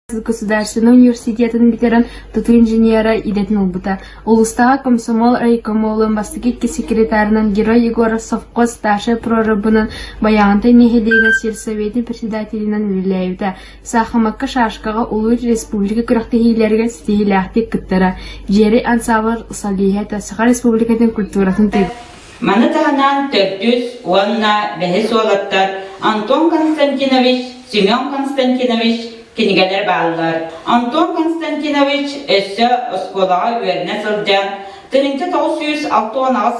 Государственный университетін бетерін тұты инженері идетін ұлбыта. Улыстағы комсомол райкомолын бастығы секретарынан Герой Егоров совхоз старший прорабының баяғынтай нехелегі сельсоветінің председателінен үліләйді. Сақымаққа шашқаға ұлы республика күріқтігілерге стейләқті күттірі. Жері ансабыр ұсалиғеті Саха республикатын культурасын түйді. Маны тағынан 400 онна бәхес олаттар Антон Константинович, Семен Константинович кенегелер bağlılar. Антон Константинович өссі осколаға өріне сылдан 1966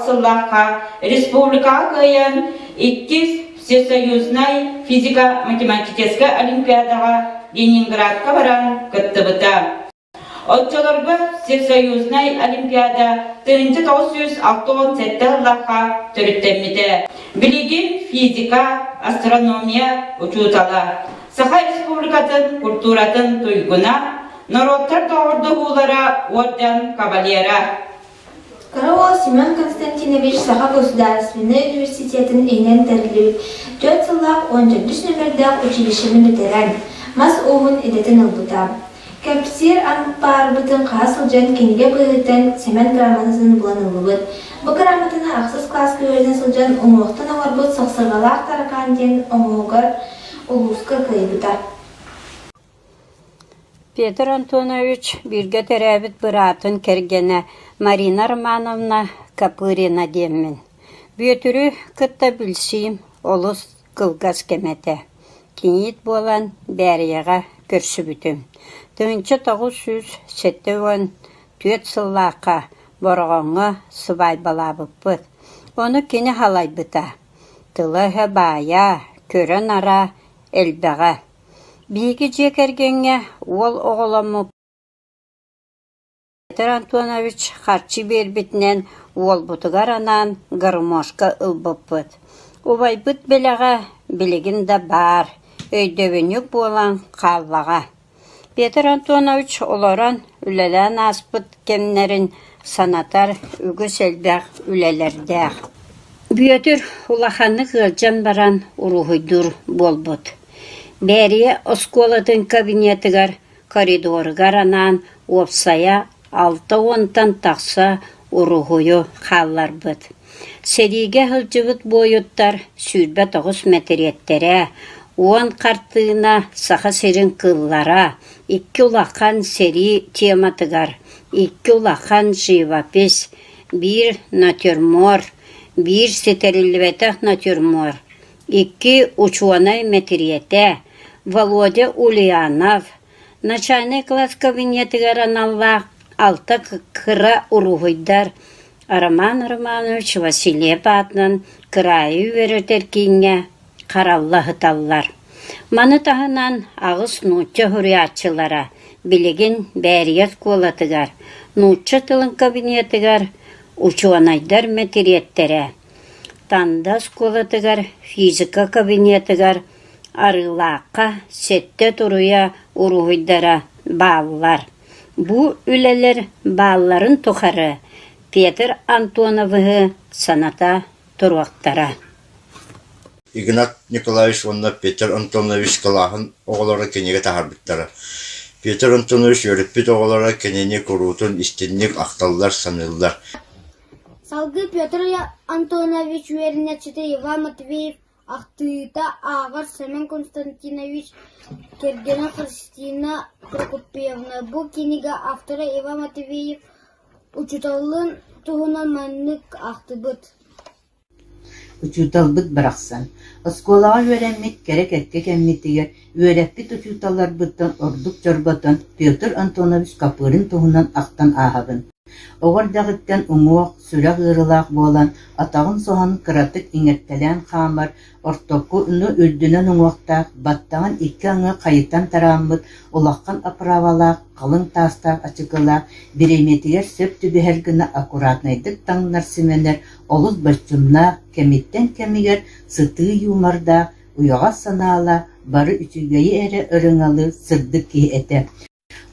сыллаққа республикаға қойын 2 всесоюзной физика-математическа олимпиадаға Ленинградқа баран кыттыбыта. Отчаларғы всесоюзной олимпиада 1967 сыллаққа түріттемеді. Білеген физика, астрономия учутала. Саха республикатын культуратын туйгуна, народтар doğurdu hulara орден кавалера. Карао Семен Константинович Саха Государственный университетін енен тәріліп, 4 сыллақ 14 нөмірдәк училищені бітірен, мас оғын едетін ұлбыта. Кәпсер анпар бұтын қасыл жан кенге бұйыттен Семен грамотасын бұлан ұлыбыт. Бұл грамотаны ақсыз класс көрден сылжан оңуқтан ауыр бұт сақсырғалақ тарқан ден оңуғыр Улуска кайбыта. Петр Антонович бирге терәбит бұратын кергені Марина Романовна Капырина деммен. Бүйетірі күтті білсейм олыс қылғас кеметі. Кенет болан бәрияға көрсі бүтім. 1974 сыллаққа бұрғаңы сыбай балабып бұд. Оны кені халай бұта. Тылығы бая, көрін ара, әлбәға. Бигі жекергенге ол оғыламы Петр Антонович қарчы бербітінен ол бұтығар анан ғырмошқа ұлбып бұд. Обай бұд белеға білігін да бар, өйдөвінік болан қаллаға. Петр Антонович оларан үлелән аспыт кемнерін санатар үгіс әлбәқ үлелердәқ. Бүйетір улаханы ғылжан баран ұруғыдыр болбыд. Бәрі осколатын кабинетігар коридорығар анан опсая 6-10-тан тақса ұруғыйы қаллар бұд. Сериге ғылжыбыд бойыттар сүрбе 9 мәтереттері, 10 қартығына саха серін қыллара, 2 улақан сери тематығар, 2 улақан живопись, 1 натюрмор, 1 сетерилбетах натюрмор, 2 учуанай материете, Володя Ульянов, начальный класс кабинетігер аналлах, 6 кыра уруғыйдар, Роман Романович Васильев атынан кырайы веретер кейінге қараллахы таллар. Маны тағынан ағыс нұтчы хүриятчылара, білеген бәрiyet колатыгар, нұтчы тылын кабинетігер, учуанайдар материеттері. Тандас колатыгар, физика кабинетігер, арылаққа, сетте тұруя ұруғыдара балылар. Бұ үлелер балыларын тұқары Петр Антоновығы саната тұруақтара. Игнат Николаевич онна Петр Антонович кылаһын оголора кенеге тахарбыттара. Петр Антонович өрөппүт оголора кенени курутун истинник акталлар саныллар. Салгы Петр Антонович вернячыты Иван Матвеев Ахтыта Агар Семен Константинович Кергена Христина Прокопьевна. Бу книга авторы Иван Матвеев учуталын туһунан маннык ахтыбыт. Учуталбыт барақсан. Осколаға өрәммет керек әтке кәмметігер өрәппет учуталар бұттан ордук жорбатан Петр Антонович капырын туһунан ақтан ағабын. Оғырдағыттан ұңуақ, сүрәқ ғырылақ болан, атағын соған кыратык иңеттелен қамар, ортоққы үні үрдінен ұңуақтақ, баттағын икі аңы қайыттан тарамыд, олаққан апыравалақ, қалың тастақ, ачықылақ, биреметігер сөп түбіхергіні аккуратнайдық таңнар сіменер, олыз бұрчымнақ, кәметтен кәмігер, сытығы юмардақ, ұяға санала, бары үчігейі әрі ұрыңалы сырды ки әті.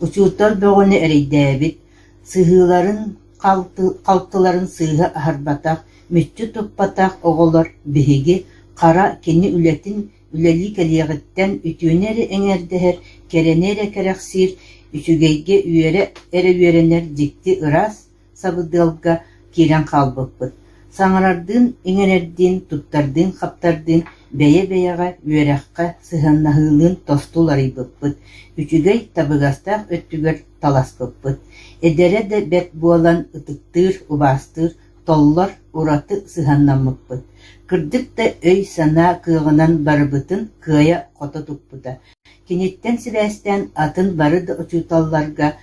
Учуттар бөғіні әрейдәбіт, сыһыларын қалтыларын сыһы аһарбатақ, мүтчү туппатақ оғолар биһиги қара кені үләтін үләли кәлиғіттен үтүнері әңердәһер, кәренері кәрәқсир, үчүгейге әрі үйеренер дикти ырас сабыдылға керен қалбықпыт. Саңарардын, еңерердин, туттардын, қаптардын, бәйе-бәйеға, үйерәққа сыһаннахылын тостулары бұппыт. Үчүгей табығастақ өттүгер талас бұппыт. Эдере де бет буалан ытыктыр, убастыр, толлар ураты сыһаннаммыппыт. Кырдык да өй сана кыығынан барыбытын кыя қота туппыта. Кенеттен сибәстен атын бары да учуталларга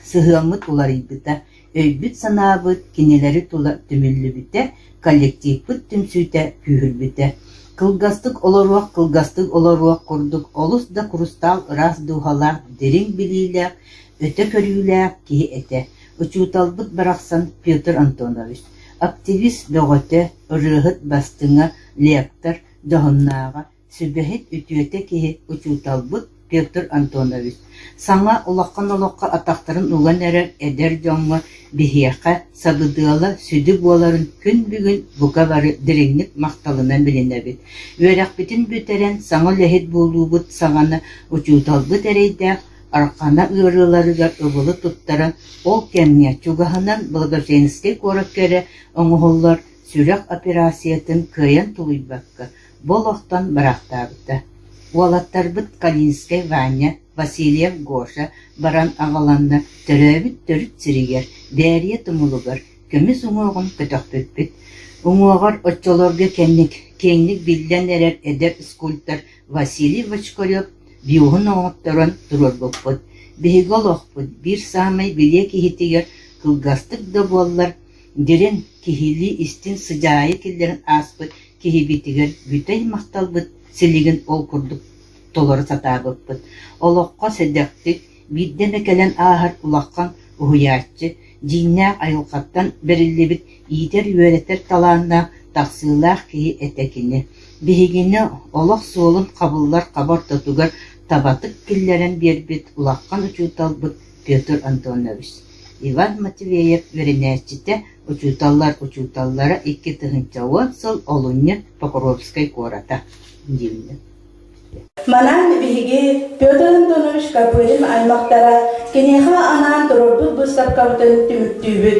сыһыаммыт уларыйбыта. Өйбүт санаабыт, кенелери тула түмүллүбүтэ, коллективбыт түмсүүтэ күүһүрбүтэ. Кылгастык олоруак курдук, олус да курустал ырас дуухалаах, дерин билиилээх, өтө көрүүлээх киһи эте. Учууталбыт барахсан Петр Антонович. Активист бөгөтө, ырыахыт бастыңа, лектор, доһуннаага, сүбэһит үтүөтэ киһи учууталбыт Петр Антонович. Саңа улаққан олаққа атақтарын уған әрер әдер жоңға бихияқа сабыдыала сүді боларын күн бүгін бұқа бары діреңнік мақталынан білінәбіт. Өрәқпетін бүтерен саңа ләхет болуыбыт саңаны учуталбыт әрейдәқ арқана ұйырыларыгар ұғылы тұттара ол кәмне чуғахынан благоженіске көріп кәрі оңғоллар сүрәқ операциятын күйен тұлыйбаққа бол оқтан барақтабыта. Уалаттарбыт Калинскай Ваня, Васильев Гоша, баран ағаланна төрөбіт төрүт сиригер, бәрие тумулугар, көміс уңуғын көтөкпөппіт. Уңуғар отчолорга кеңник билден әрер эдер скульптор Василий Вачкорев биуғын оңыттаран турар боппыт. Бейгол оқпыт, бір самай биле кихитигер кылгастык да боллар, дерен кихили истин сыжайы келдерін аспыт, кихибитигер бүтэй мақталбыт, силигин ол курдук толору сатаабыппыт. Олоққа седектик, бидден экелен аахар улаққан уһуяатчы, дийнээх айылқаттан бериллибит иитер үөретер талааннаах тахсыылаах киһи этекини. Биһигини олох суолун қабыллар қабар тотугар табатык киллерен бербит улаққан учууталбыт Петр Антонович. Иван Матвеев веренэчите учууталлара 2 тыһынчауан сыл олунне Покровской кората. Манан биһиги Петр Антонович Капырин аймактара кенеха анан турурбут бустапкабытын түмүктүүбүт.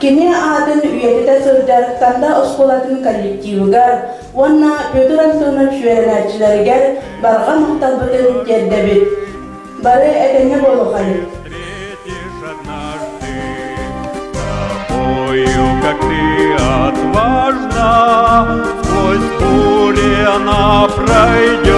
Кене аатын үйетите сырдарыктанда осколатын коллективыгар, онна Петр Антонович веренәчилергер барга макталбытын жердебит. Бары этене болухайы. Как ты отважна, сквозь пули она пройдет.